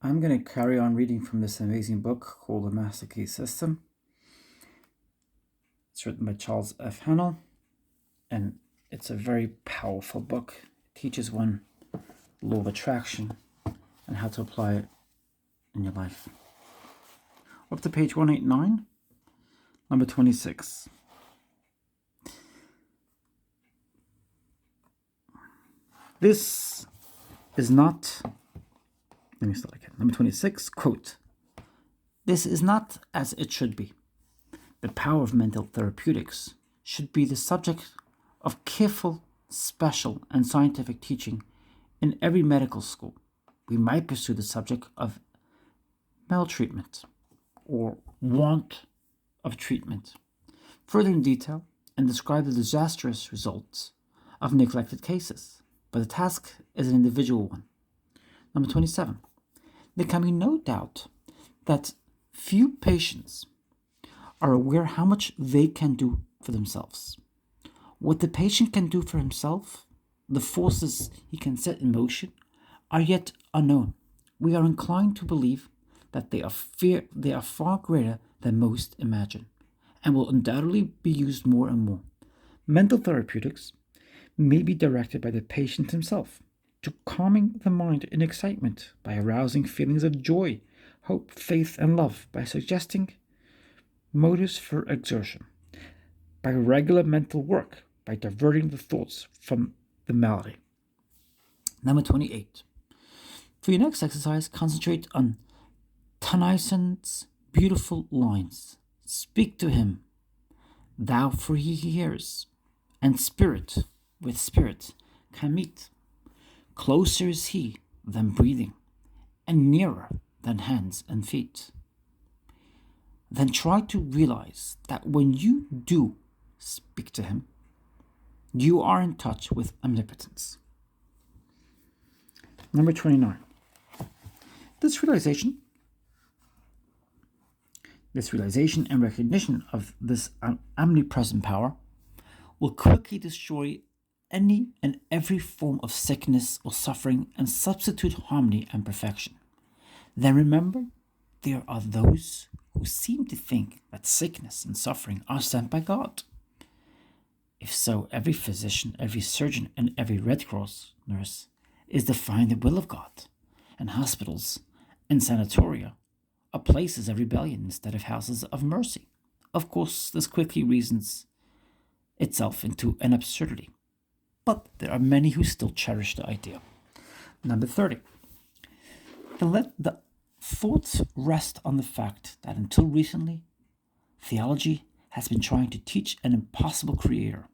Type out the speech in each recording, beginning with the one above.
I'm going to carry on reading from this amazing book called The MasterKey System. It's written by Charles F.Haanel, and it's a very powerful book. It teaches one the law of attraction and how to apply it in your life. Up to page 189, number 26. This is not, let me start again. Number 26, quote, "This is not as it should be. The power of mental therapeutics should be the subject of careful, special, and scientific teaching in every medical school. We might pursue the subject of maltreatment or want of treatment further in detail and describe the disastrous results of neglected cases, but the task is an individual one." Number 27. There can be no doubt that few patients are aware how much they can do for themselves. What the patient can do for himself, the forces he can set in motion, are yet unknown. We are inclined to believe that they are far greater than most imagine, and will undoubtedly be used more and more. Mental therapeutics may be directed by the patient himself to calming the mind in excitement, by arousing feelings of joy, hope, faith, and love, by suggesting motives for exertion, by regular mental work, by diverting the thoughts from the malady. Number 28. For your next exercise, concentrate on Tennyson's beautiful lines. "Speak to him, thou, for he hears, and spirit with spirit can meet. Closer is he than breathing, and nearer than hands and feet." Then try to realize that when you do speak to him, you are in touch with omnipotence. Number 29. This realization and recognition of this omnipresent power will quickly destroy any and every form of sickness or suffering and substitute harmony and perfection. Then remember, there are those who seem to think that sickness and suffering are sent by God. If so, every physician, every surgeon, and every Red Cross nurse is defying the will of God, and hospitals and sanatoria are places of rebellion instead of houses of mercy. Of course, this quickly reasons itself into an absurdity, but there are many who still cherish the idea. Number 30. Let the thoughts rest on the fact that until recently, theology has been trying to teach an impossible creator,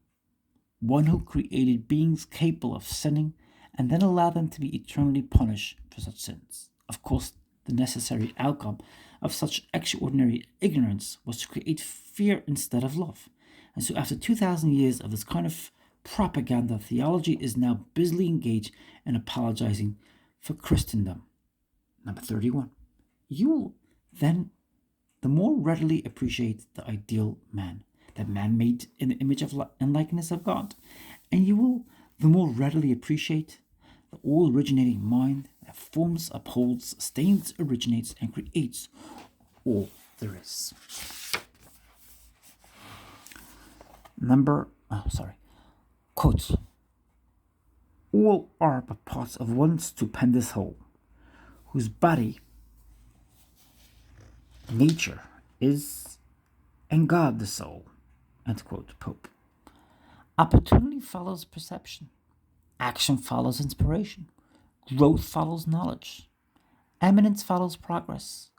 one who created beings capable of sinning and then allowed them to be eternally punished for such sins. Of course, the necessary outcome of such extraordinary ignorance was to create fear instead of love. And so after 2,000 years of this kind of propaganda, theology is now busily engaged in apologizing for Christendom. Number 31. You will then the more readily appreciate the ideal man, that man made in the image of and likeness of God, and you will the more readily appreciate the all-originating mind that forms, upholds, sustains, originates, and creates all there is. Quote, "All are but parts of one stupendous whole, whose body, nature, is, and God the soul." End quote, Pope. Opportunity follows perception. Action follows inspiration. Growth follows knowledge. Eminence follows progress.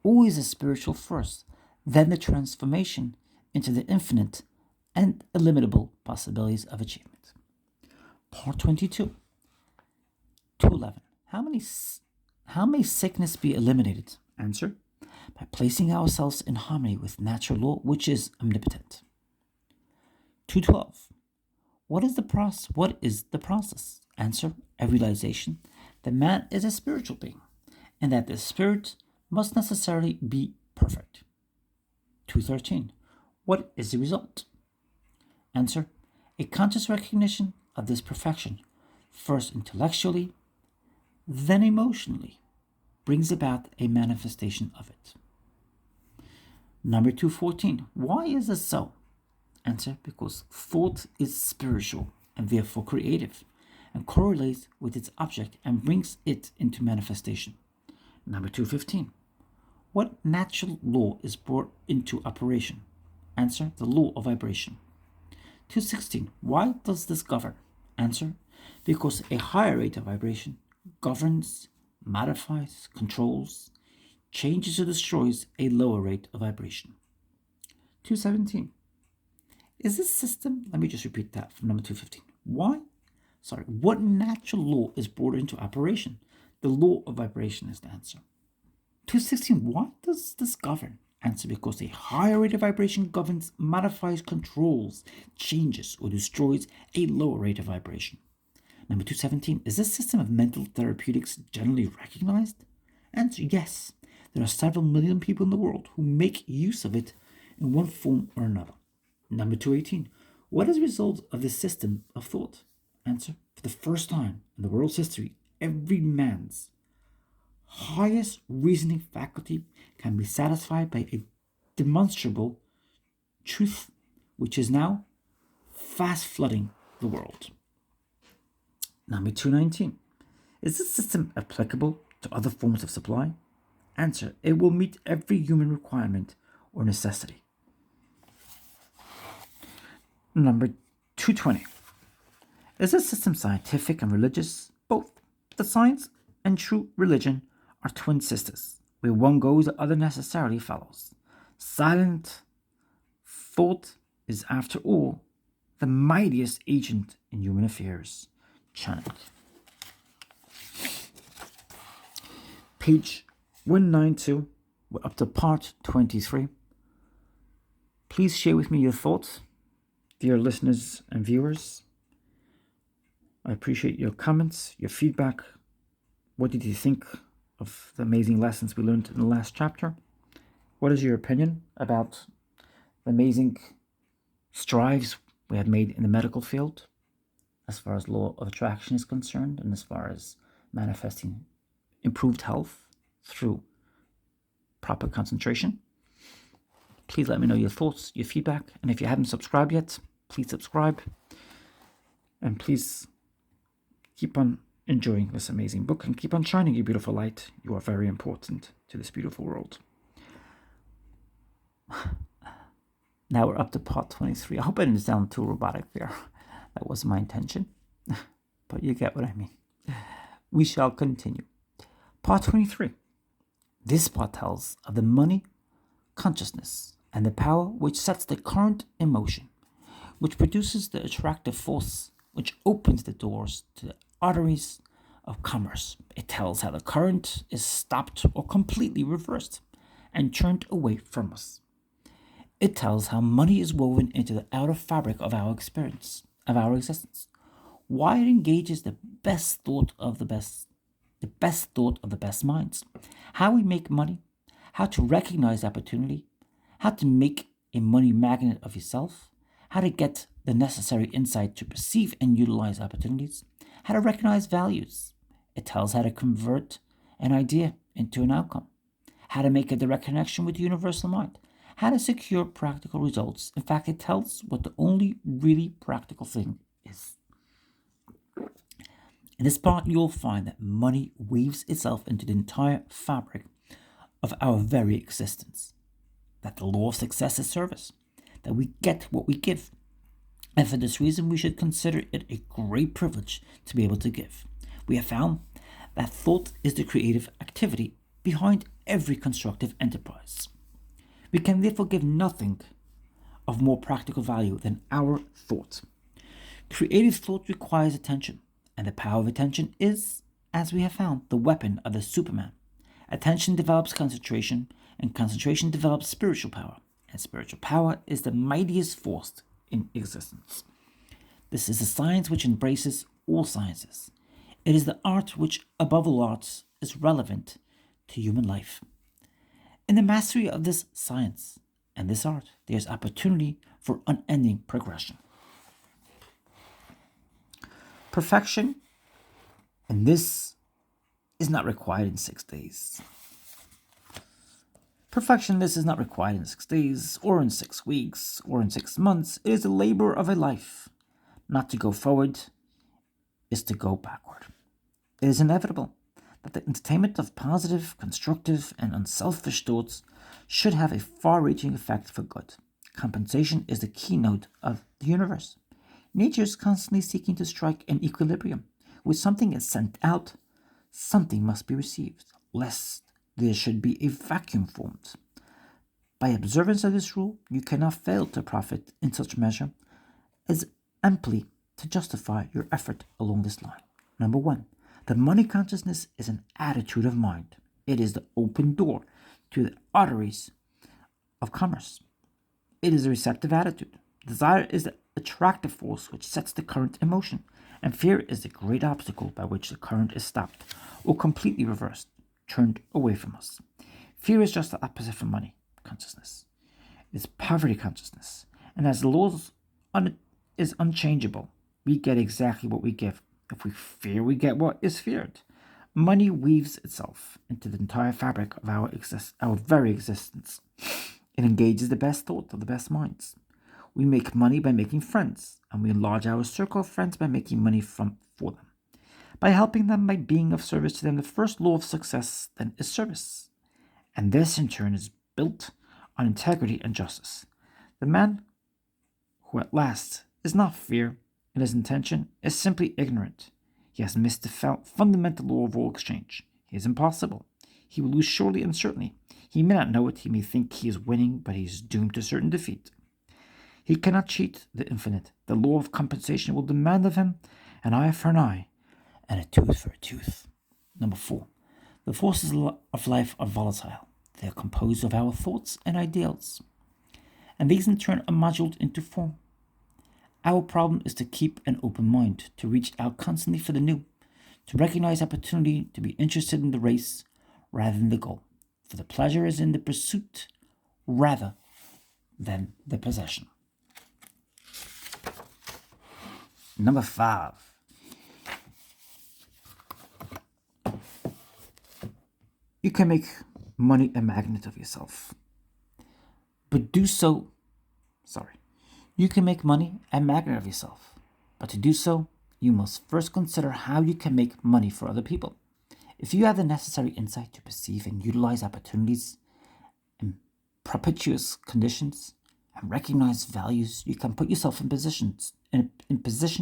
Always the spiritual first, then the transformation into the infinite and illimitable possibilities of achievement. Part 22. 211. How may sickness be eliminated? Answer: by placing ourselves in harmony with natural law, which is omnipotent. 212. What is the process? Answer: a realization that man is a spiritual being, and that the spirit must necessarily be perfect. 213. What is the result? Answer: a conscious recognition of this perfection, first intellectually, then emotionally, brings about a manifestation of it. Number 214. Why is this so? Answer: because thought is spiritual and therefore creative, and correlates with its object and brings it into manifestation. Number 215. What natural law is brought into operation? Answer: the law of vibration. 216. Why does this govern? Answer: because a higher rate of vibration governs, modifies, controls, changes or destroys a lower rate of vibration. 217. Is this system, let me just repeat that from number 215. What natural law is brought into operation? The law of vibration is the answer. 216. Why does this govern? Answer: because a higher rate of vibration governs, modifies, controls, changes, or destroys a lower rate of vibration. Number 217. Is this system of mental therapeutics generally recognized? Answer: yes. There are several million people in the world who make use of it in one form or another. Number 218. What is the result of this system of thought? Answer: for the first time in the world's history, every man's highest reasoning faculty can be satisfied by a demonstrable truth which is now fast flooding the world. Number 219. Is this system applicable to other forms of supply? Answer: it will meet every human requirement or necessity. Number 220. Is this system scientific and religious? Both. The science and true religion are twin sisters. Where one goes, the other necessarily follows. Silent thought is, after all, the mightiest agent in human affairs. Channel. Page 192. We're up to part 23. Please share with me your thoughts, dear listeners and viewers. I appreciate your comments, your feedback. What did you think of the amazing lessons we learned in the last chapter? What is your opinion about the amazing strides we have made in the medical field as far as law of attraction is concerned, and as far as manifesting improved health through proper concentration? Please let me know your thoughts, your feedback, and if you haven't subscribed yet, please subscribe, and please keep on enjoying this amazing book and keep on shining your beautiful light. You are very important to this beautiful world. Now we're up to part 23. I hope I didn't sound too robotic there. That wasn't my intention, but you get what I mean. We shall continue. Part 23. This part tells of the money consciousness and the power which sets the current in motion, which produces the attractive force which opens the doors to the arteries of commerce. It tells how the current is stopped or completely reversed and turned away from us. It tells how money is woven into the outer fabric of our experience, of our existence, why it engages the best thought of the best minds, how we make money, how to recognize opportunity, how to make a money magnet of yourself, how to get the necessary insight to perceive and utilize opportunities, how to recognize values. It tells how to convert an idea into an outcome, how to make a direct connection with the universal mind, how to secure practical results. In fact, it tells what the only really practical thing is. In this part, you'll find that money weaves itself into the entire fabric of our very existence, that the law of success is service, that we get what we give, and for this reason we should consider it a great privilege to be able to give. We have found that thought is the creative activity behind every constructive enterprise. We can therefore give nothing of more practical value than our thought. Creative thought requires attention, and the power of attention is, as we have found, the weapon of the Superman. Attention develops concentration, and concentration develops spiritual power, and spiritual power is the mightiest force in existence. This is a science which embraces all sciences. It is the art which, above all arts, is relevant to human life. In the mastery of this science and this art, there is opportunity for unending progression. Perfection, and this is not required in 6 days. Perfection, this is not required in 6 days, or in 6 weeks, or in 6 months. It is the labor of a life. Not to go forward is to go backward. It is inevitable that the entertainment of positive, constructive, and unselfish thoughts should have a far-reaching effect for good. Compensation is the keynote of the universe. Nature is constantly seeking to strike an equilibrium. When something is sent out, something must be received, lest there should be a vacuum formed. By observance of this rule, you cannot fail to profit in such measure as amply to justify your effort along this line. Number 1, the money consciousness is an attitude of mind. It is the open door to the arteries of commerce. It is a receptive attitude. Desire is the attractive force which sets the current in motion, and fear is the great obstacle by which the current is stopped or completely reversed, turned away from us. Fear is just the opposite from money consciousness. It is poverty consciousness, and as the law is unchangeable, we get exactly what we give. If we fear, we get what is feared. Money weaves itself into the entire fabric of our very existence. It engages the best thought of the best minds. We make money by making friends, and we enlarge our circle of friends by making money for them. By helping them, by being of service to them, the first law of success then is service. And this in turn is built on integrity and justice. The man who at last is not fear in his intention is simply ignorant. He has missed the fundamental law of all exchange. He is impossible. He will lose surely and certainly. He may not know it. He may think he is winning, but he is doomed to certain defeat. He cannot cheat the infinite. The law of compensation will demand of him an eye for an eye and a tooth for a tooth. Number 4, the forces of life are volatile. They are composed of our thoughts and ideals, and these in turn are modulated into form. Our problem is to keep an open mind, to reach out constantly for the new, to recognize opportunity, to be interested in the race rather than the goal. For the pleasure is in the pursuit rather than the possession. Number 5. You can make money a magnet of yourself. You can make money a magnet of yourself. But to do so, you must first consider how you can make money for other people. If you have the necessary insight to perceive and utilize opportunities in propitious conditions and recognize values, you can put yourself in position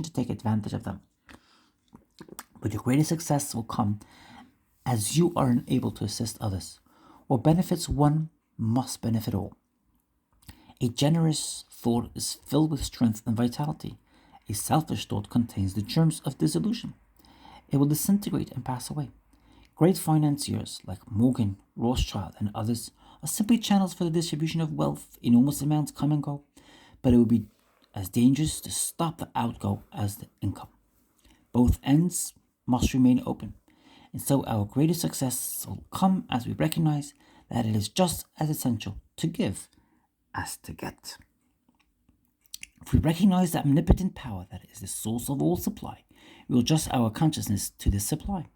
to take advantage of them. But your greatest success will come as you are enabled to assist others. What benefits one must benefit all. A generous thought is filled with strength and vitality. A selfish thought contains the germs of dissolution. It will disintegrate and pass away. Great financiers like Morgan, Rothschild, and others are simply channels for the distribution of wealth. Enormous amounts come and go, but it would be as dangerous to stop the outgo as the income. Both ends must remain open, and so our greatest success will come as we recognize that it is just as essential to give as to get. If we recognize that omnipotent power that is the source of all supply, we will adjust our consciousness to this supply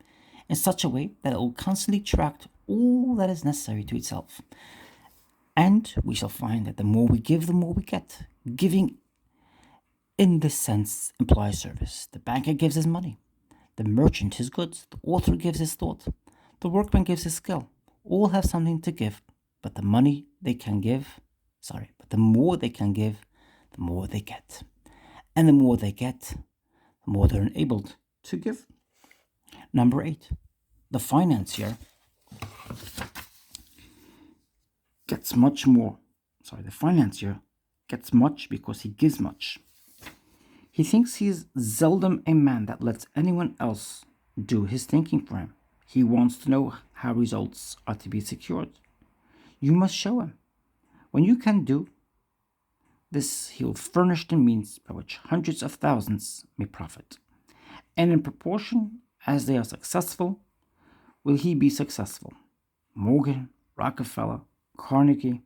in such a way that it will constantly attract all that is necessary to itself. And we shall find that the more we give, the more we get. Giving in this sense implies service. The banker gives his money, the merchant his goods, the author gives his thought, the workman gives his skill. All have something to give, but the more they can give, the more they get. And the more they get, the more they're enabled to give. Number 8, the financier gets much because he gives much. He thinks he is seldom a man that lets anyone else do his thinking for him. He wants to know how results are to be secured. You must show him. When you can do this, he will furnish the means by which hundreds of thousands may profit. And in proportion as they are successful, will he be successful. Morgan, Rockefeller, Carnegie,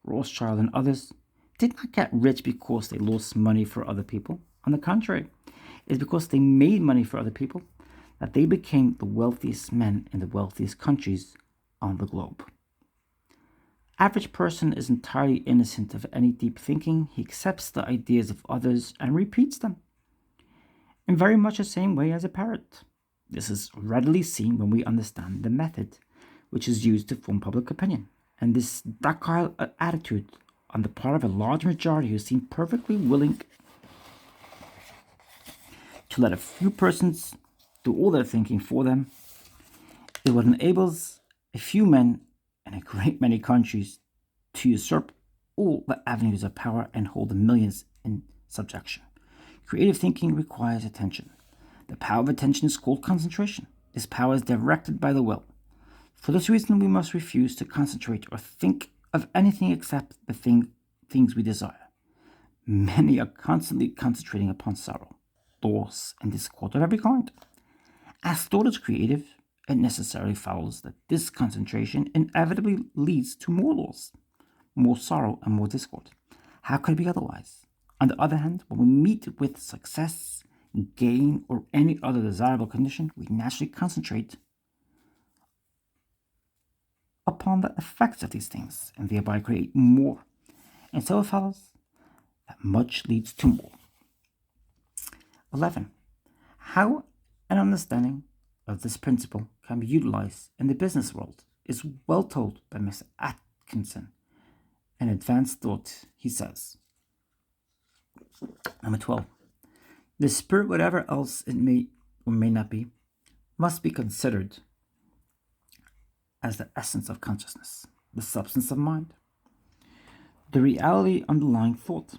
Rothschild, and others did not get rich because they lost money for other people. On the contrary, it is because they made money for other people that they became the wealthiest men in the wealthiest countries on the globe. Average person is entirely innocent of any deep thinking. He accepts the ideas of others and repeats them in very much the same way as a parrot. This is readily seen when we understand the method which is used to form public opinion, and this docile attitude on the part of a large majority who seem perfectly willing to let a few persons do all their thinking for them is what enables a few men in a great many countries to usurp all the avenues of power and hold the millions in subjection. Creative thinking requires attention. The power of attention is called concentration. This power is directed by the will. For this reason, we must refuse to concentrate or think of anything except the things we desire. Many are constantly concentrating upon sorrow, loss, and discord of every kind. As thought is creative, it necessarily follows that this concentration inevitably leads to more loss, more sorrow, and more discord. How could it be otherwise? On the other hand, when we meet with success, gain, or any other desirable condition, we naturally concentrate upon the effects of these things and thereby create more. And so it follows that much leads to more. 11. How an understanding of this principle can be utilized in the business world is well told by Mr. Atkinson. In Advanced Thought, he says, Number 12. The spirit, whatever else it may or may not be, must be considered as the essence of consciousness, the substance of mind, the reality underlying thought.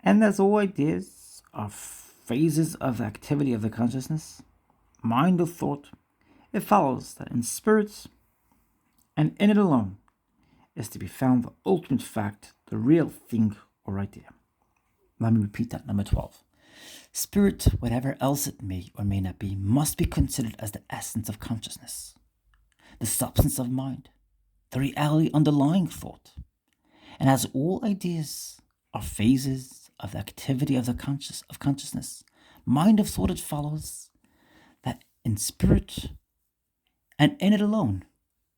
And as all ideas are phases of the activity of the consciousness, mind or thought, it follows that in spirit and in it alone is to be found the ultimate fact, the real thing or idea. Let me repeat that, number 12. Spirit, whatever else it may or may not be, must be considered as the essence of consciousness, the substance of mind, the reality underlying thought. And as all ideas are phases of the activity of consciousness, mind of thought, it follows that in spirit and in it alone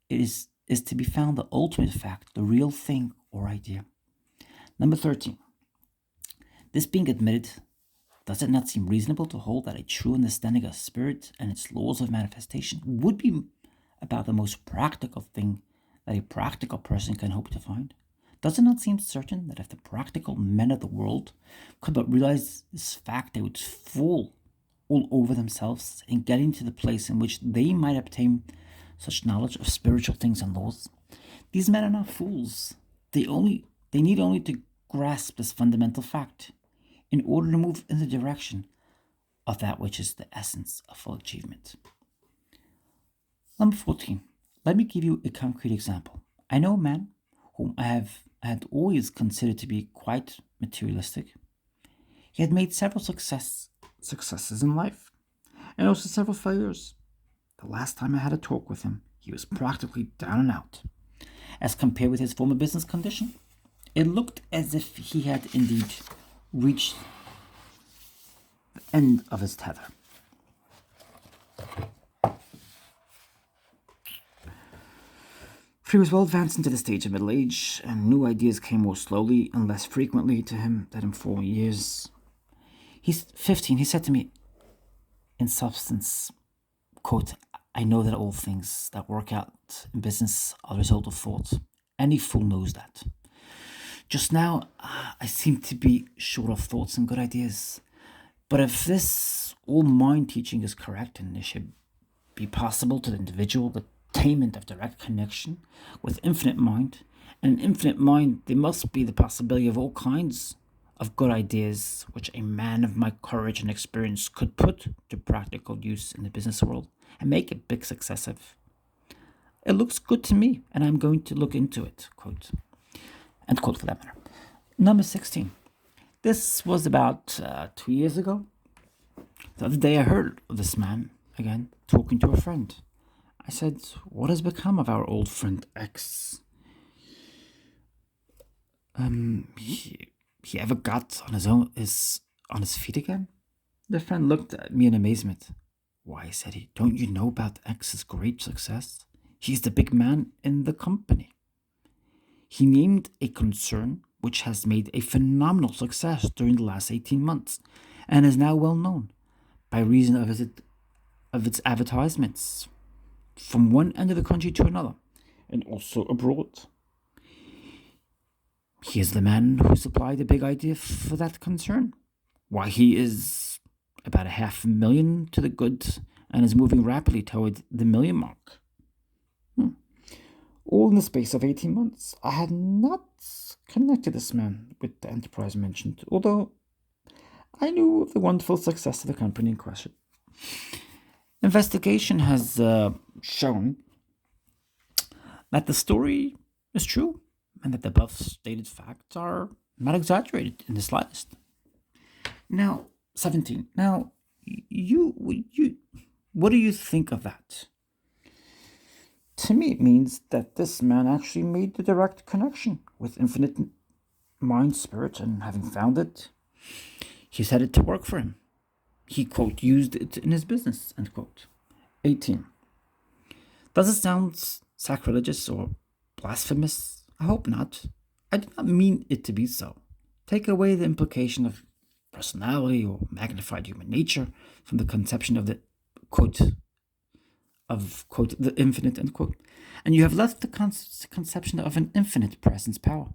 it is to be found the ultimate fact, the real thing or idea. Number 13. This being admitted, does it not seem reasonable to hold that a true understanding of spirit and its laws of manifestation would be about the most practical thing that a practical person can hope to find? Does it not seem certain that if the practical men of the world could but realize this fact, they would fall all over themselves in getting to the place in which they might obtain such knowledge of spiritual things and laws? These men are not fools. They need only to grasp this fundamental fact in order to move in the direction of that which is the essence of full achievement. Number 14. Let me give you a concrete example. I know a man whom I had always considered to be quite materialistic. He had made several successes in life, and also several failures. The last time I had a talk with him, he was practically down and out. As compared with his former business condition, it looked as if he had indeed reached the end of his tether. For he was well advanced into the stage of middle age, and new ideas came more slowly and less frequently to him than in former years. He's 15. He said to me, in substance, quote, I know that all things that work out in business are the result of thought. Any fool knows that. Just now, I seem to be short of thoughts and good ideas. But if this all mind teaching is correct, and it should be possible to the individual the attainment of direct connection with infinite mind, and in infinite mind there must be the possibility of all kinds of good ideas which a man of my courage and experience could put to practical use in the business world and make a big success of. It looks good to me, and I'm going to look into it, quote. End quote, for that matter. Number 16. This was about 2 years ago. The other day I heard of this man again talking to a friend. I said, what has become of our old friend X? He ever got on his feet again? The friend looked at me in amazement. Why, said he, don't you know about X's great success? He's the big man in the company. He named a concern which has made a phenomenal success during the last 18 months and is now well known by reason of its advertisements from one end of the country to another and also abroad. He is the man who supplied the big idea for that concern. Why, he is about 500,000 to the good and is moving rapidly toward the million mark. All in the space of 18 months. I had not connected this man with the enterprise mentioned, although I knew of the wonderful success of the company in question. Investigation has shown that the story is true and that the above stated facts are not exaggerated in the slightest. Now, 17. Now, what do you think of that? To me, it means that this man actually made the direct connection with infinite mind spirit, and having found it, he set it to work for him. He, quote, used it in his business, end quote. 18. Does it sound sacrilegious or blasphemous? I hope not. I do not mean it to be so. Take away the implication of personality or magnified human nature from the conception of the, quote, the infinite, end quote, and you have left the conception of an infinite presence power,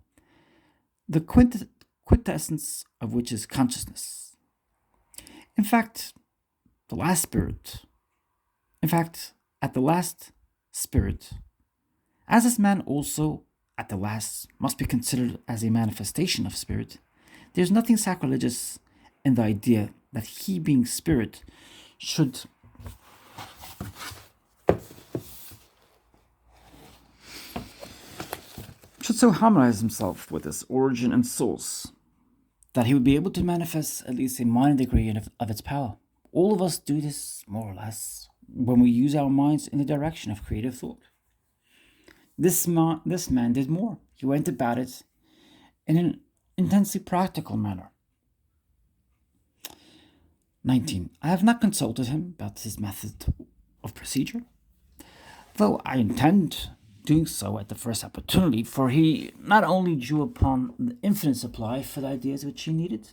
the quintessence of which is consciousness. In fact, at the last spirit, as this man also at the last must be considered as a manifestation of spirit, there is nothing sacrilegious in the idea that he, being spirit, should so harmonize himself with its origin and source that he would be able to manifest at least a minor degree of its power. All of us do this, more or less, when we use our minds in the direction of creative thought. This man did more. He went about it in an intensely practical manner. 19. I have not consulted him about his method of procedure, though I intend doing so at the first opportunity, for he not only drew upon the infinite supply for the ideas which he needed,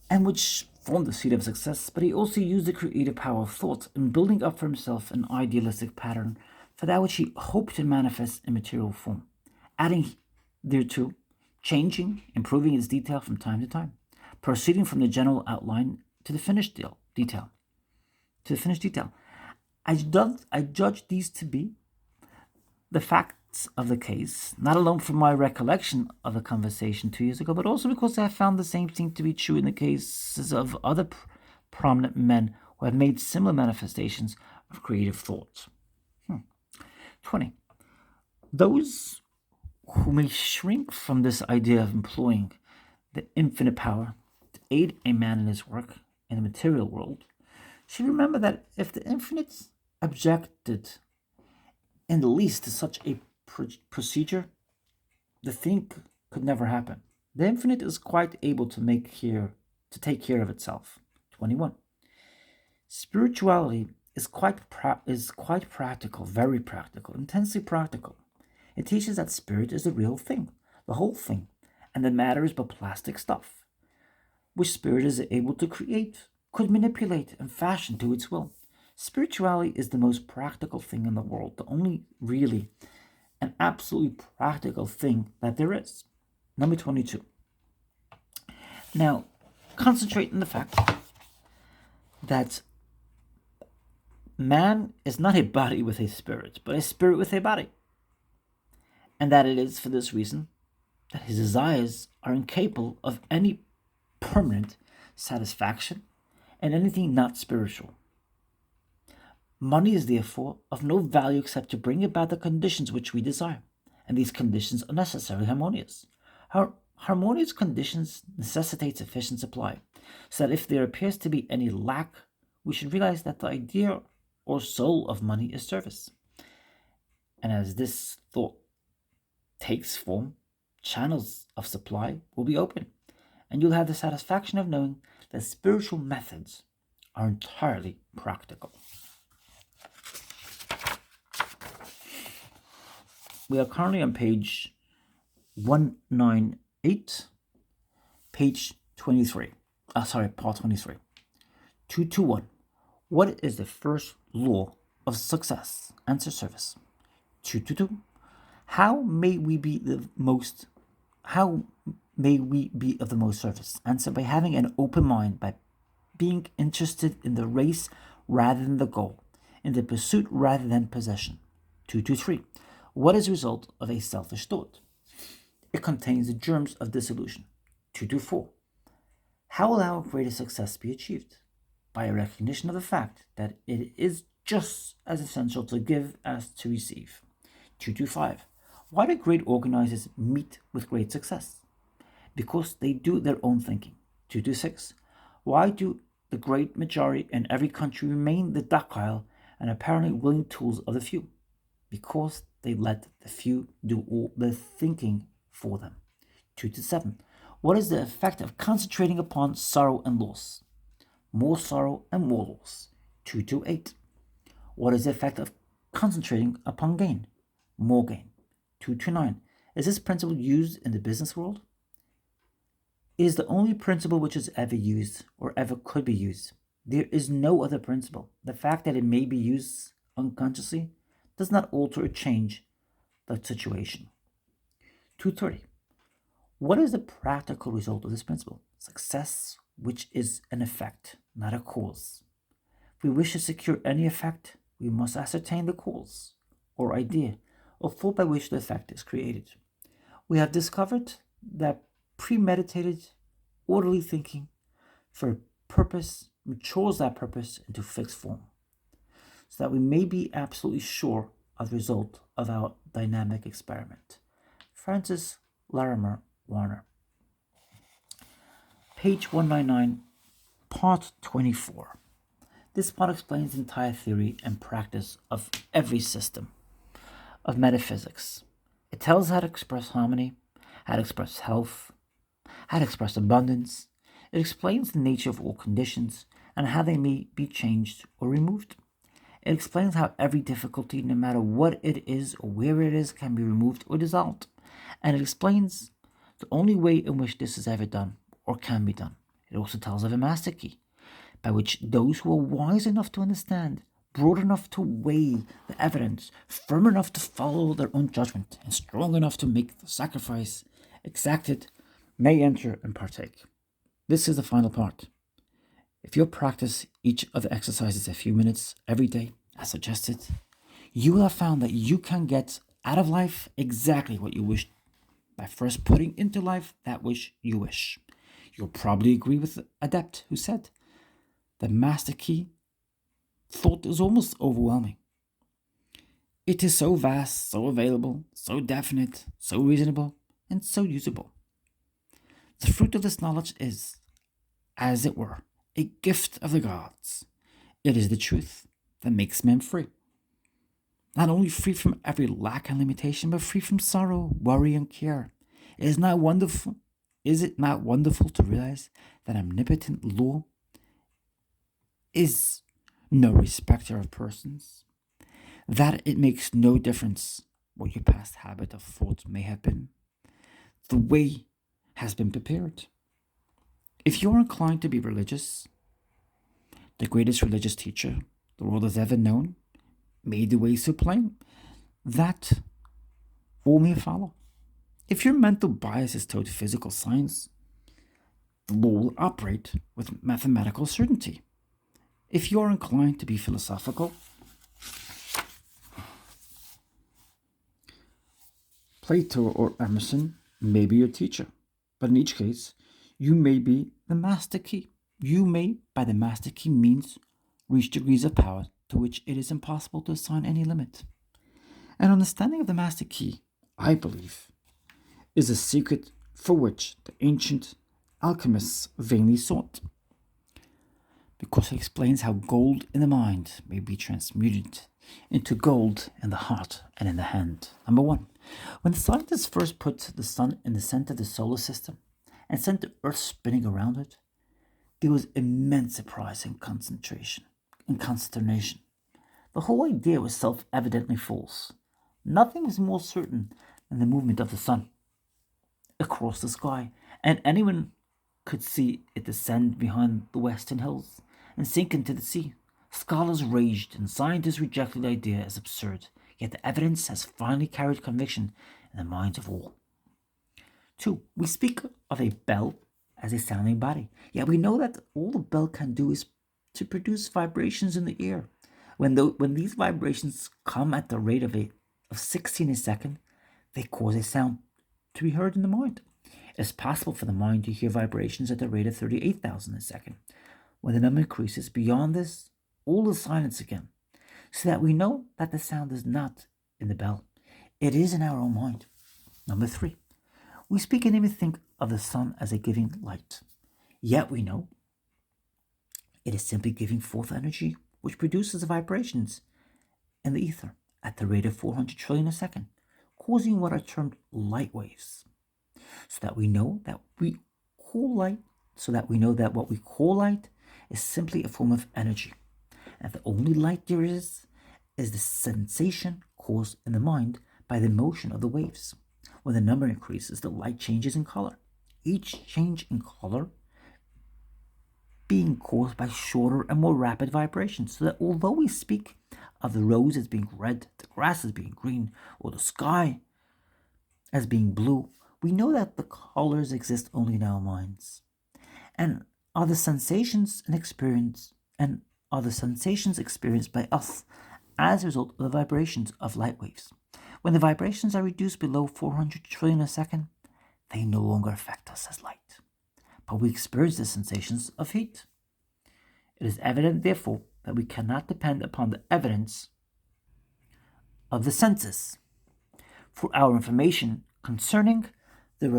and which formed the seed of success, but he also used the creative power of thought in building up for himself an idealistic pattern for that which he hoped to manifest in material form, adding thereto, changing, improving its detail from time to time, proceeding from the general outline to the finished detail. I judge these to be the facts of the case, not alone from my recollection of the conversation 2 years ago, but also because I have found the same thing to be true in the cases of other prominent men who have made similar manifestations of creative thought. 20. Those who may shrink from this idea of employing the infinite power to aid a man in his work in the material world should remember that if the infinite objected in the least to such a procedure, the thing could never happen. The infinite is quite able to take care of itself. 21. Spirituality is quite practical, very practical, intensely practical. It teaches that spirit is the real thing, the whole thing, and that matter is but plastic stuff, which spirit is able to create, could manipulate, and fashion to its will. Spirituality is the most practical thing in the world, the only really and absolutely practical thing that there is. Number 22. Now, concentrate on the fact that man is not a body with a spirit, but a spirit with a body. And that it is for this reason that his desires are incapable of any permanent satisfaction and anything not spiritual. Money is therefore of no value except to bring about the conditions which we desire, and these conditions are necessarily harmonious. Harmonious conditions necessitate sufficient supply, so that if there appears to be any lack, we should realize that the idea or soul of money is service. And as this thought takes form, channels of supply will be open, and you'll have the satisfaction of knowing that spiritual methods are entirely practical. We are currently on page 198, page 23. Part 23. 221. What is the first law of success? Answer service. 222. How may we be of the most service? Answer, by having an open mind, by being interested in the race rather than the goal, in the pursuit rather than possession. 223. What is the result of a selfish thought? It contains the germs of disillusion. 224. How will our greatest success be achieved? By a recognition of the fact that it is just as essential to give as to receive. 225. Why do great organizers meet with great success? Because they do their own thinking. 226. Why do the great majority in every country remain the docile and apparently willing tools of the few? Because they let the few do all the thinking for them. 227. What is the effect of concentrating upon sorrow and loss? More sorrow and more loss. 228. What is the effect of concentrating upon gain? More gain. 229. Is this principle used in the business world? It is the only principle which is ever used or ever could be used. There is no other principle. The fact that it may be used unconsciously does not alter or change the situation. 230. What is the practical result of this principle? Success, which is an effect, not a cause. If we wish to secure any effect, we must ascertain the cause, or idea, or thought by which the effect is created. We have discovered that premeditated, orderly thinking for a purpose matures that purpose into fixed form, so that we may be absolutely sure of the result of our dynamic experiment. Francis Larimer Warner. Page 199, part 24. This part explains the entire theory and practice of every system of metaphysics. It tells how to express harmony, how to express health, how to express abundance. It explains the nature of all conditions and how they may be changed or removed. It explains how every difficulty, no matter what it is or where it is, can be removed or dissolved. And it explains the only way in which this is ever done or can be done. It also tells of a MasterKey, by which those who are wise enough to understand, broad enough to weigh the evidence, firm enough to follow their own judgment, and strong enough to make the sacrifice exacted, may enter and partake. This is the final part. If you practice each of the exercises a few minutes every day, as suggested, you will have found that you can get out of life exactly what you wish by first putting into life that which you wish. You'll probably agree with the adept who said the MasterKey thought is almost overwhelming. It is so vast, so available, so definite, so reasonable, and so usable. The fruit of this knowledge is, as it were, a gift of the gods. It is the truth that makes men free. Not only free from every lack and limitation, but free from sorrow, worry, and care. Is it not wonderful to realize that omnipotent law is no respecter of persons? That it makes no difference what your past habit of thought may have been. The way has been prepared. If you're inclined to be religious, the greatest religious teacher the world has ever known made the way so plain that all may follow. If your mental bias is toward physical science, the law will operate with mathematical certainty. If you are inclined to be philosophical, Plato or Emerson may be your teacher, but in each case, you may be the MasterKey. You may, by the MasterKey means, reach degrees of power to which it is impossible to assign any limit. An understanding of the MasterKey, I believe, is a secret for which the ancient alchemists vainly sought, because it explains how gold in the mind may be transmuted into gold in the heart and in the hand. Number one, when the scientists first put the sun in the center of the solar system and sent the earth spinning around it, There was immense surprise and concentration and consternation. The whole idea was self-evidently false. Nothing was more certain than the movement of the sun across the sky, and anyone could see it descend behind the western hills and sink into the sea. Scholars raged and scientists rejected the idea as absurd, yet the evidence has finally carried conviction in the minds of all. 2. We speak of a bell as a sounding body, yet we know that all the bell can do is to produce vibrations in the ear. When these vibrations come at the rate of 16 a second, they cause a sound to be heard in the mind. It is possible for the mind to hear vibrations at the rate of 38,000 a second. When the number increases beyond this, all is silence again, so that we know that the sound is not in the bell. It is in our own mind. 3. We speak and even think of the sun as a giving light, yet we know it is simply giving forth energy which produces vibrations in the ether at the rate of 400 trillion a second, causing what are termed light waves. So that we know that what we call light is simply a form of energy, and the only light there is the sensation caused in the mind by the motion of the waves. When the number increases, the light changes in color. Each change in color being caused by shorter and more rapid vibrations, so that although we speak of the rose as being red, the grass as being green, or the sky as being blue, we know that the colors exist only in our minds, and are the sensations experienced by us as a result of the vibrations of light waves. When the vibrations are reduced below 400 trillion a second, they no longer affect us as light, but we experience the sensations of heat. It is evident, therefore, that we cannot depend upon the evidence of the senses for our information concerning the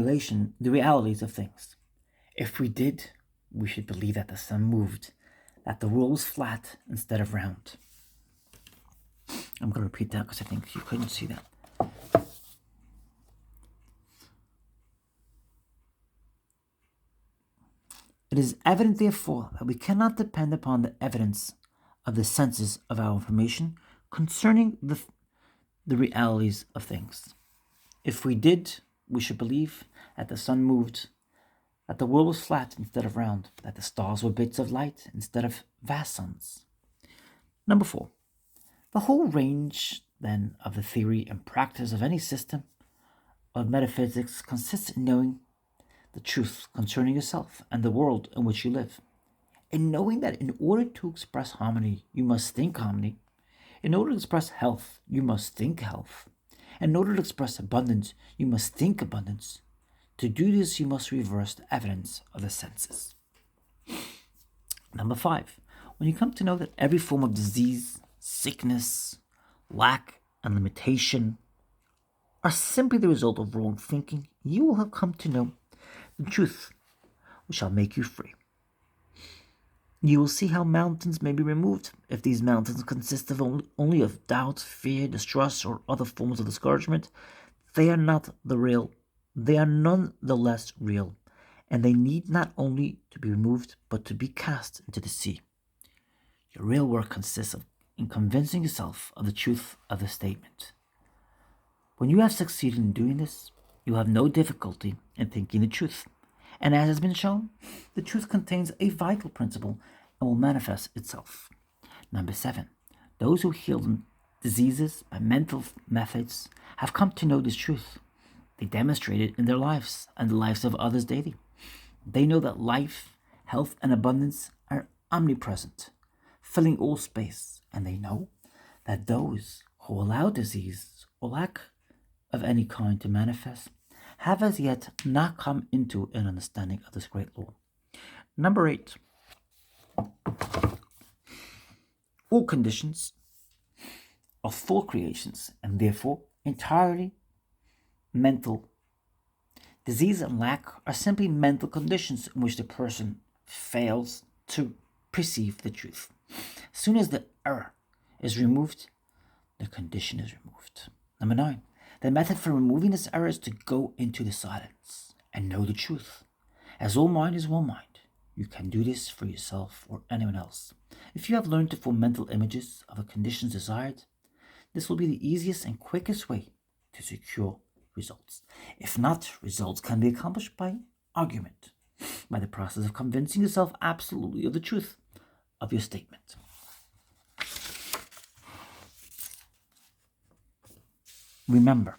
realities of things. If we did, we should believe that the sun moved, that the world was flat instead of round. I'm going to repeat that because I think you couldn't see that. It is evident, therefore, that we cannot depend upon the evidence of the senses of our information concerning the realities of things. If we did, we should believe that the sun moved, that the world was flat instead of round, that the stars were bits of light instead of vast suns. 4. The whole range, then, of the theory and practice of any system of metaphysics consists in knowing the truth concerning yourself and the world in which you live, in knowing that in order to express harmony, you must think harmony. In order to express health, you must think health. In order to express abundance, you must think abundance. To do this, you must reverse the evidence of the senses. 5. When you come to know that every form of disease, sickness, lack, and limitation are simply the result of wrong thinking, you will have come to know the truth, which shall make you free. You will see how mountains may be removed if these mountains consist of only of doubt, fear, distrust, or other forms of discouragement. They are none the less real, and they need not only to be removed, but to be cast into the sea. Your real work consists in convincing yourself of the truth of the statement. When you have succeeded in doing this, you have no difficulty in thinking the truth. And as has been shown, the truth contains a vital principle and will manifest itself. 7. Those who heal diseases by mental methods have come to know this truth. They demonstrate it in their lives and the lives of others daily. They know that life, health, and abundance are omnipresent, filling all space, and they know that those who allow disease or lack of any kind to manifest have as yet not come into an understanding of this great law. 8. All conditions are full creations and therefore entirely mental. Disease and lack are simply mental conditions in which the person fails to perceive the truth. As soon as the error is removed, the condition is removed. 9. The method for removing this error is to go into the silence and know the truth. As all mind is one mind, You can do this for yourself or anyone else. If you have learned to form mental images of the conditions desired, this will be the easiest and quickest way to secure results. If not, results can be accomplished by argument, by the process of convincing yourself absolutely of the truth of your statement. Remember,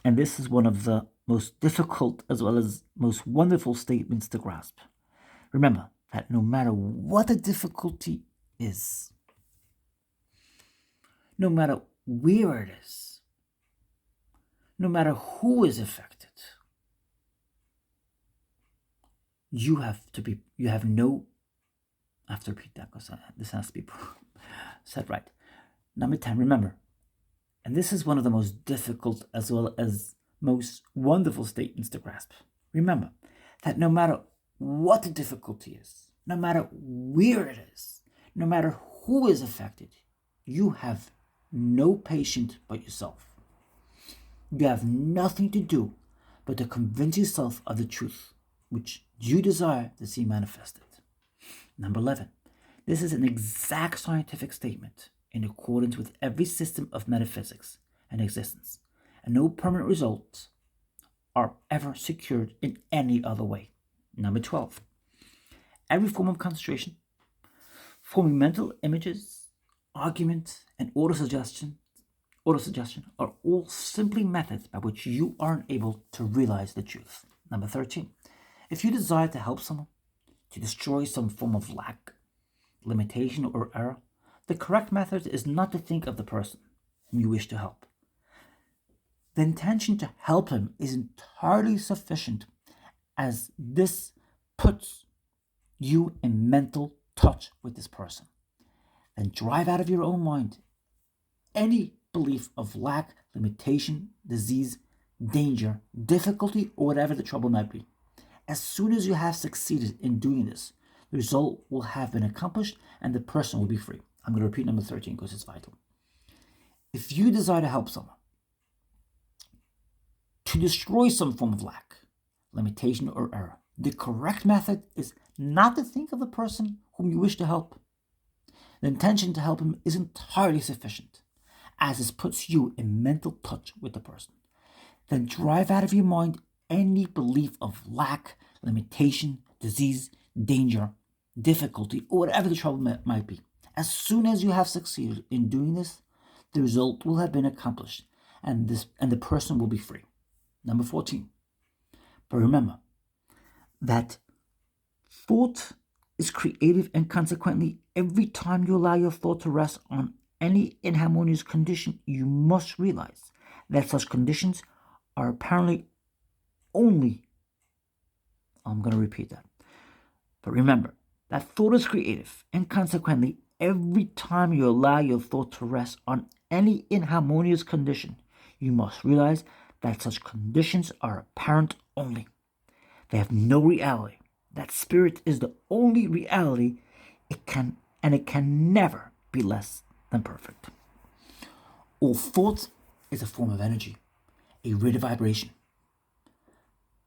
and this is one of the most difficult as well as most wonderful statements to grasp. Remember that no matter what the difficulty is, no matter where it is, no matter who is affected, you have no, I have to repeat that because this has to be said right. Number 10, remember, and this is one of the most difficult as well as most wonderful statements to grasp. Remember that no matter what the difficulty is, no matter where it is, no matter who is affected, you have no patient but yourself. You have nothing to do but to convince yourself of the truth which you desire to see manifested. Number 11, this is an exact scientific statement in accordance with every system of metaphysics and existence, and no permanent results are ever secured in any other way. Number 12, every form of concentration, forming mental images, argument, and autosuggestion are all simply methods by which you aren't able to realize the truth. Number 13, if you desire to help someone, to destroy some form of lack, limitation, or error, the correct method is not to think of the person whom you wish to help. The intention to help him is entirely sufficient, as this puts you in mental touch with this person. Then drive out of your own mind any belief of lack, limitation, disease, danger, difficulty, or whatever the trouble might be. As soon as you have succeeded in doing this, the result will have been accomplished and the person will be free. I'm going to repeat number 13 because it's vital. If you desire to help someone, to destroy some form of lack, limitation, or error, the correct method is not to think of the person whom you wish to help. The intention to help him is entirely sufficient, as this puts you in mental touch with the person. Then drive out of your mind any belief of lack, limitation, disease, danger, difficulty, or whatever the trouble might be. As soon as you have succeeded in doing this, the result will have been accomplished, and the person will be free. Number 14. But remember that thought is creative, and consequently, every time you allow your thought to rest on any inharmonious condition, you must realize that such conditions are apparently only, I'm going to repeat that. But remember that thought is creative, and consequently, every time you allow your thought to rest on any inharmonious condition, you must realize that such conditions are apparent only. They have no reality. That spirit is the only reality. It can never be less than perfect. All thought is a form of energy, a rate of vibration.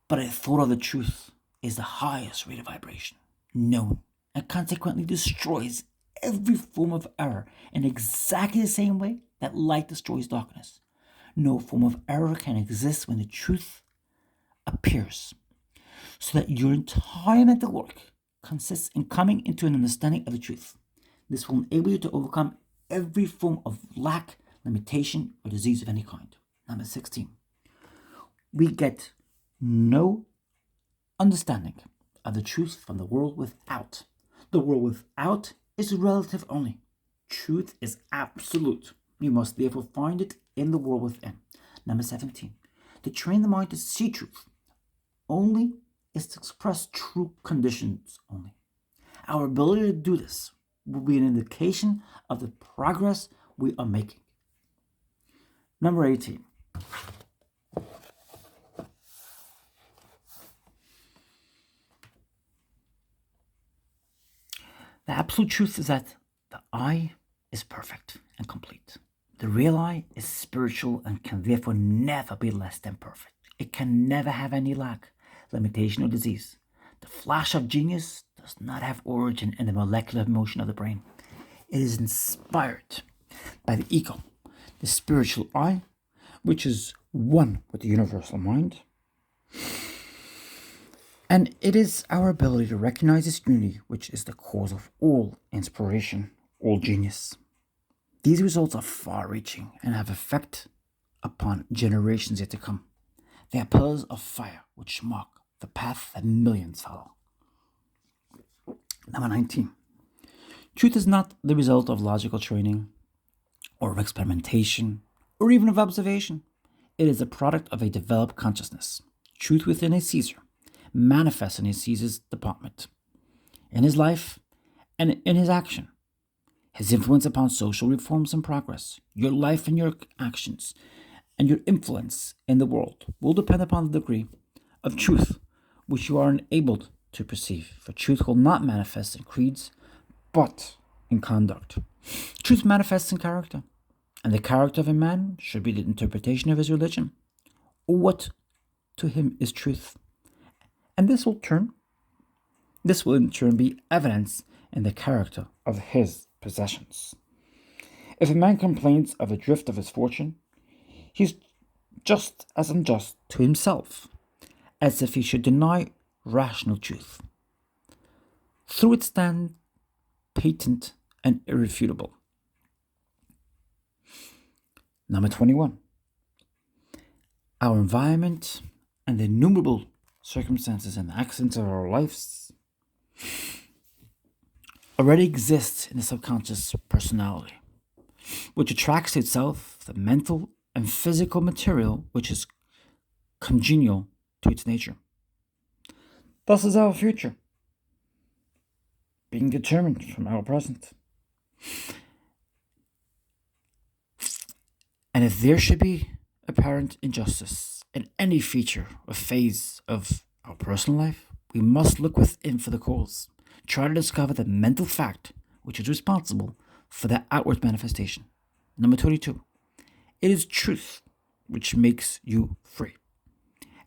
But a thought of the truth is the highest rate of vibration known, and consequently destroys every form of error in exactly the same way that light destroys darkness. No form of error can exist when the truth appears, so that your entire mental work consists in coming into an understanding of the truth. This will enable you to overcome every form of lack, limitation, or disease of any kind. Number 16. We get no understanding of the truth from the world without. The world without is relative only. Truth is absolute. You must therefore find it in the world within. Number 17. To train the mind to see truth only is to express true conditions only. Our ability to do this will be an indication of the progress we are making. Number 18. The absolute truth is that the I is perfect and complete. The real I is spiritual and can therefore never be less than perfect. It can never have any lack, limitation, or disease. The flash of genius does not have origin in the molecular motion of the brain. It is inspired by the ego, the spiritual I, which is one with the universal mind. And it is our ability to recognize this unity which is the cause of all inspiration, all genius. These results are far-reaching and have effect upon generations yet to come. They are pillars of fire which mark the path that millions follow. Number 19. Truth is not the result of logical training, or of experimentation, or even of observation. It is the product of a developed consciousness. Truth within a Caesar manifests in a Caesar's department, in his life and in his action. His influence upon social reforms and progress, your life and your actions, and your influence in the world will depend upon the degree of truth which you are enabled to perceive. For truth will not manifest in creeds, but in conduct. Truth manifests in character, and the character of a man should be the interpretation of his religion, or what to him is truth. And this will in turn be evidence in the character of his possessions. If a man complains of the drift of his fortune, he is just as unjust to himself as if he should deny rational truth. Through it stand patent and irrefutable. Number 21. Our environment and the innumerable circumstances and accidents of our lives already exist in the subconscious personality, which attracts to itself the mental and physical material which is congenial to its nature. Thus is our future being determined from our present. And if there should be apparent injustice in any feature or phase of our personal life, we must look within for the cause. Try to discover the mental fact which is responsible for that outward manifestation. Number 22. It is truth which makes you free.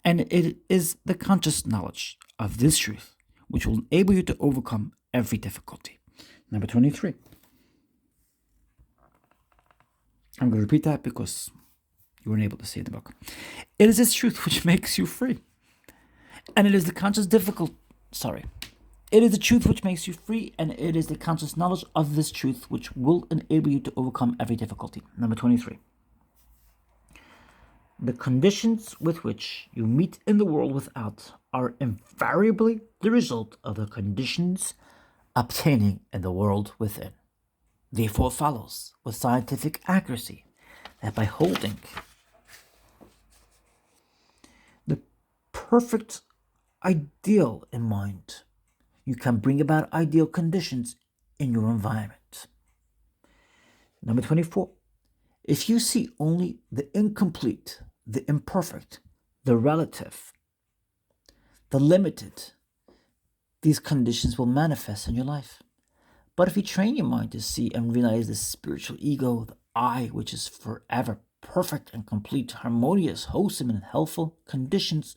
And it is the conscious knowledge of this truth which will enable you to overcome every difficulty. Number 23. I'm going to repeat that because you weren't able to see it in the book. It is this truth which makes you free. And it is the It is the truth which makes you free, and it is the conscious knowledge of this truth which will enable you to overcome every difficulty. Number 23. The conditions with which you meet in the world without are invariably the result of the conditions obtaining in the world within. Therefore, it follows with scientific accuracy that by holding the perfect ideal in mind, you can bring about ideal conditions in your environment. Number 24. If you see only the incomplete, the imperfect, the relative, the limited, these conditions will manifest in your life. But if you train your mind to see and realize the spiritual ego, the I, which is forever perfect and complete, harmonious, wholesome, and healthful, conditions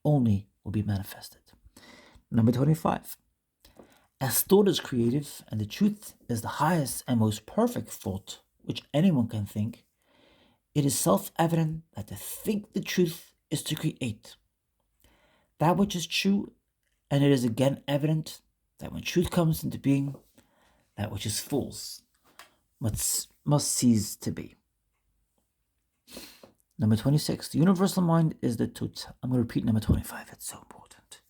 only will be manifested. Number 25. As thought is creative and the truth is the highest and most perfect thought which anyone can think, it is self-evident that to think the truth is to create that which is true, and it is again evident that when truth comes into being, that which is false must cease to be. Number 26. The universal mind is the total. I'm going to repeat number 25. It's so important.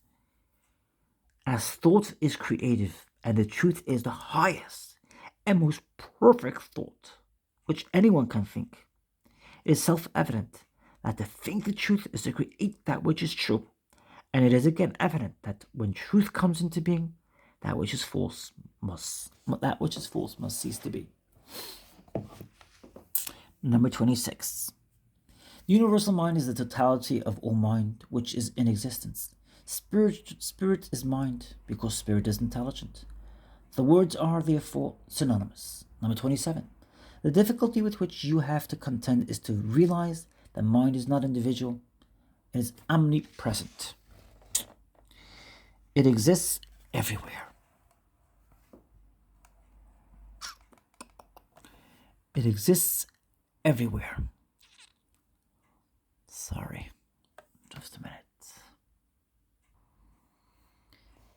As thought is creative and the truth is the highest and most perfect thought which anyone can think, it is self-evident that to think the truth is to create that which is true, and it is again evident that when truth comes into being, that which is false must cease to be. Number 26. The universal mind is the totality of all mind which is in existence. Spirit is mind because spirit is intelligent. The words are therefore synonymous. Number 27. The difficulty with which you have to contend is to realize that mind is not individual, it is omnipresent. It exists everywhere. It exists everywhere. Sorry, just a minute.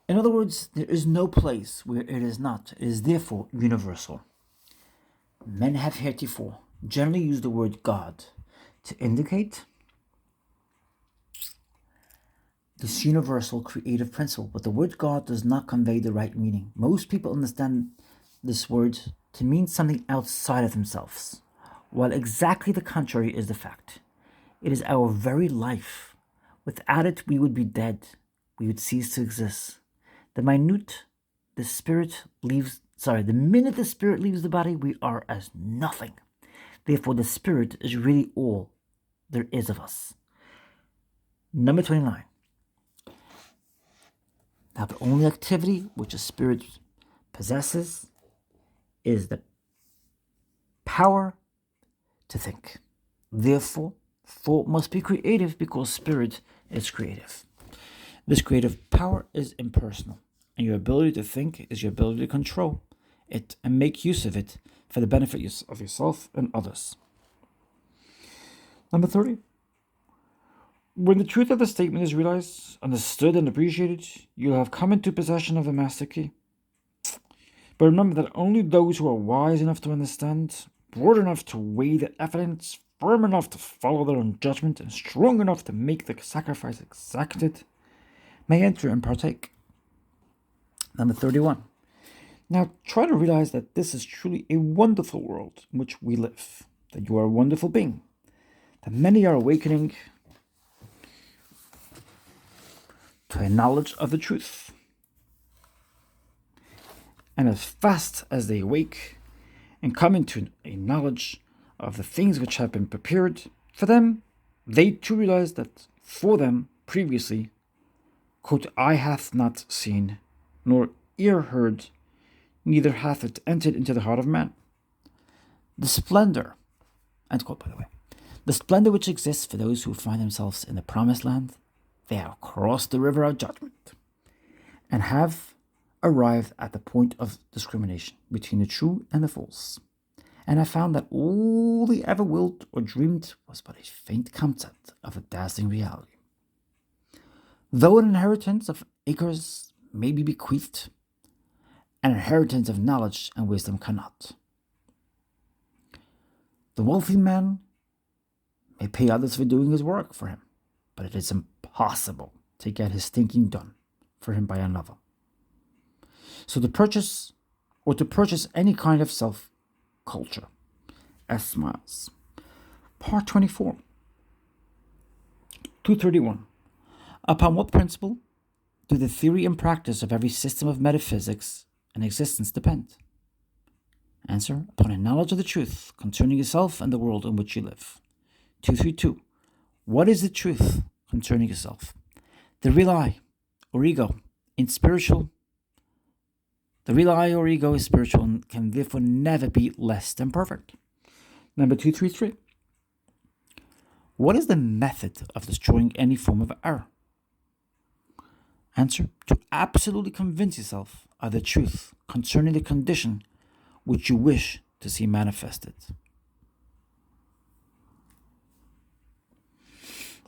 In other words, there is no place where it is not. It is therefore universal. Men have heretofore generally used the word God to indicate this universal creative principle, but the word God does not convey the right meaning. Most people understand this word to mean something outside of themselves, while exactly the contrary is the fact. It is our very life. Without it, we would be dead. We would cease to exist. The minute the spirit leaves the body, we are as nothing. Therefore, the spirit is really all there is of us. Number 29. Now, the only activity which a spirit possesses is the power to think. Therefore, thought must be creative because spirit is creative. This creative power is impersonal, and your ability to think is your ability to control it and make use of it for the benefit of yourself and others. Number 30. When the truth of the statement is realized, understood, and appreciated, you'll have come into possession of the MasterKey. But remember that only those who are wise enough to understand, broad enough to weigh the evidence, firm enough to follow their own judgment, and strong enough to make the sacrifice exacted, may enter and partake. Number 31. Now try to realize that this is truly a wonderful world in which we live, that you are a wonderful being, that many are awakening to a knowledge of the truth. And as fast as they awake and come into a knowledge of the things which have been prepared for them, they too realize that for them previously, quote, eye hath not seen, nor ear heard, neither hath it entered into the heart of man. The splendor, end quote, by the way, the splendor which exists for those who find themselves in the promised land, they have crossed the river of judgment and have arrived at the point of discrimination between the true and the false, and have found that all they ever willed or dreamed was but a faint concept of a dazzling reality. Though an inheritance of acres may be bequeathed, an inheritance of knowledge and wisdom cannot. The wealthy man may pay others for doing his work for him, but it is impossible to get his thinking done for him by another. So to purchase any kind of self-culture. S. Smiles. Part 24. 231. Upon what principle do the theory and practice of every system of metaphysics and existence depend? Answer. Upon a knowledge of the truth concerning yourself and the world in which you live. 232. What is the truth concerning yourself? The real I, or ego, in spiritual. The real I or ego is spiritual and can therefore never be less than perfect. Number 233. What is the method of destroying any form of error? Answer. To absolutely convince yourself of the truth concerning the condition which you wish to see manifested.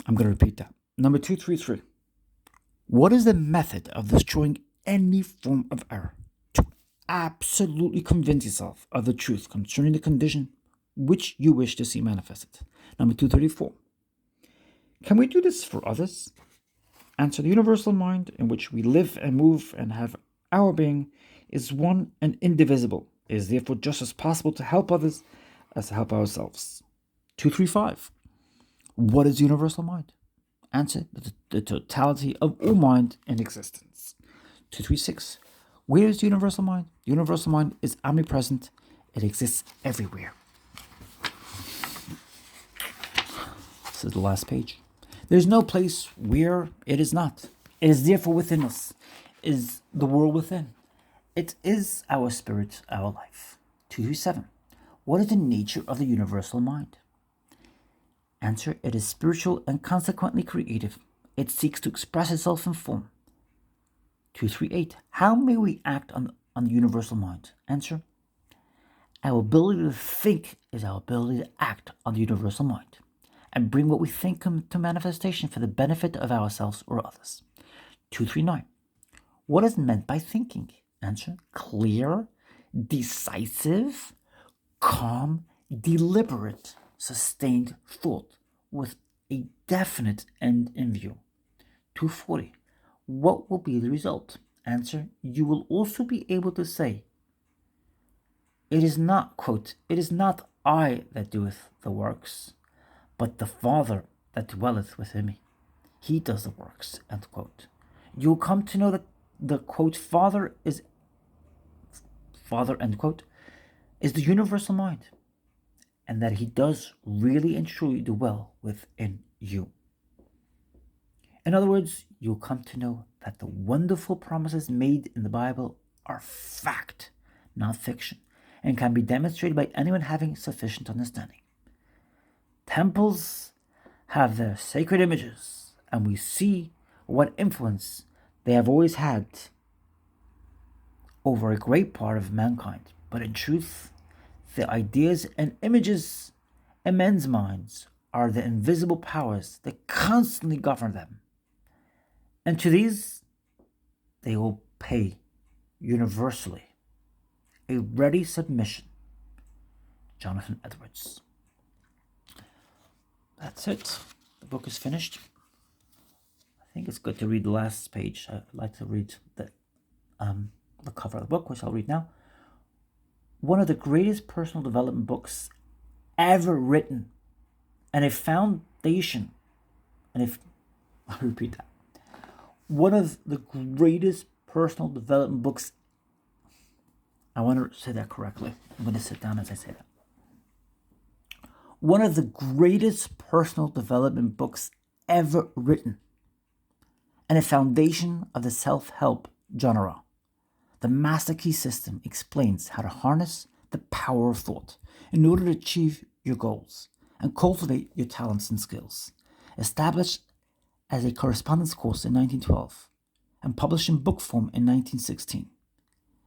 I'm going to repeat that. Number 233. What is the method of destroying any form of error? To absolutely convince yourself of the truth concerning the condition which you wish to see manifested. Number 234. Can we do this for others? Answer. The universal mind in which we live and move and have our being is one and indivisible. It is therefore just as possible to help others as to help ourselves. 235. What is universal mind? Answer. The totality of all mind in existence. 236. Where is the universal mind? The universal mind is omnipresent. It exists everywhere. This is the last page. There's no place where it is not. It is therefore within us. It is the world within. It is our spirit, our life. 237. What is the nature of the universal mind? Answer. It is spiritual and consequently creative. It seeks to express itself in form. 238. How may we act on the universal mind? Answer. Our ability to think is our ability to act on the universal mind and bring what we think to manifestation for the benefit of ourselves or others. 239. What is meant by thinking? Answer. Clear, decisive, calm, deliberate, sustained thought with a definite end in view. 240. What will be the result? Answer. You will also be able to say, it is not, quote, it is not I that doeth the works, but the Father that dwelleth within me. He does the works, end quote. You'll come to know that the, quote, Father, end quote, is the universal mind, and that he does really and truly dwell within you. In other words, you'll come to know that the wonderful promises made in the Bible are fact, not fiction, and can be demonstrated by anyone having sufficient understanding. Temples have their sacred images, and we see what influence they have always had over a great part of mankind. But in truth, the ideas and images in men's minds are the invisible powers that constantly govern them. And to these, they will pay universally a ready submission. Jonathan Edwards. That's it. The book is finished. I think it's good to read the last page. I'd like to read the cover of the book, which I'll read now. One of the greatest personal development books ever written, and a foundation, I'll repeat that. One of the greatest personal development books, I want to say that correctly. I'm going to sit down as I say that. One of the greatest personal development books ever written, and a foundation of the self-help genre. The MasterKey system explains how to harness the power of thought in order to achieve your goals and cultivate your talents and skills. Established as a correspondence course in 1912 and published in book form in 1916.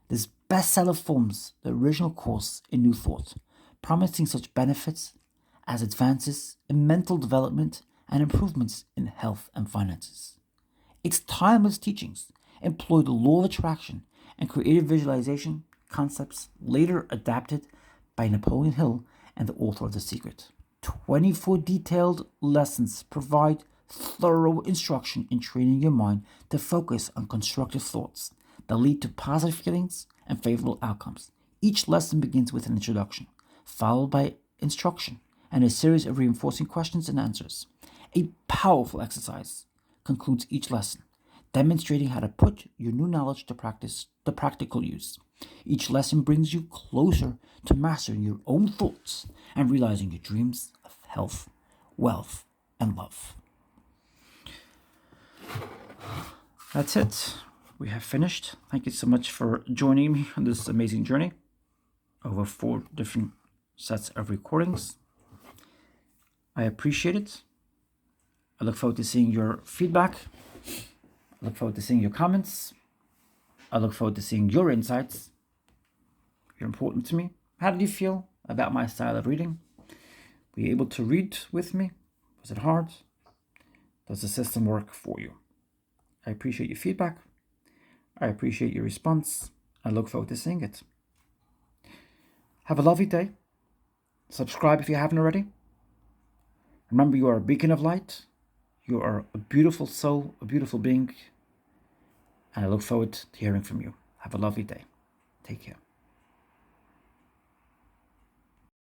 This bestseller forms the original course in New Thought, promising such benefits as advances in mental development and improvements in health and finances. Its timeless teachings employ the law of attraction and creative visualization concepts later adapted by Napoleon Hill and the author of The Secret. 24 detailed lessons provide thorough instruction in training your mind to focus on constructive thoughts that lead to positive feelings and favorable outcomes. Each lesson begins with an introduction, followed by instruction and a series of reinforcing questions and answers. A powerful exercise concludes each lesson, demonstrating how to put your new knowledge to practical use. Each lesson brings you closer to mastering your own thoughts and realizing your dreams of health, wealth, and love. That's it. We have finished. Thank you so much for joining me on this amazing journey over 4 different sets of recordings. I appreciate it. I look forward to seeing your feedback. I look forward to seeing your comments. I look forward to seeing your insights. You're important to me. How did you feel about my style of reading? Were you able to read with me? Was it hard? Does the system work for you? I appreciate your feedback. I appreciate your response. I look forward to seeing it. Have a lovely day. Subscribe if you haven't already. Remember, you are a beacon of light. You are a beautiful soul, a beautiful being. And I look forward to hearing from you. Have a lovely day. Take care.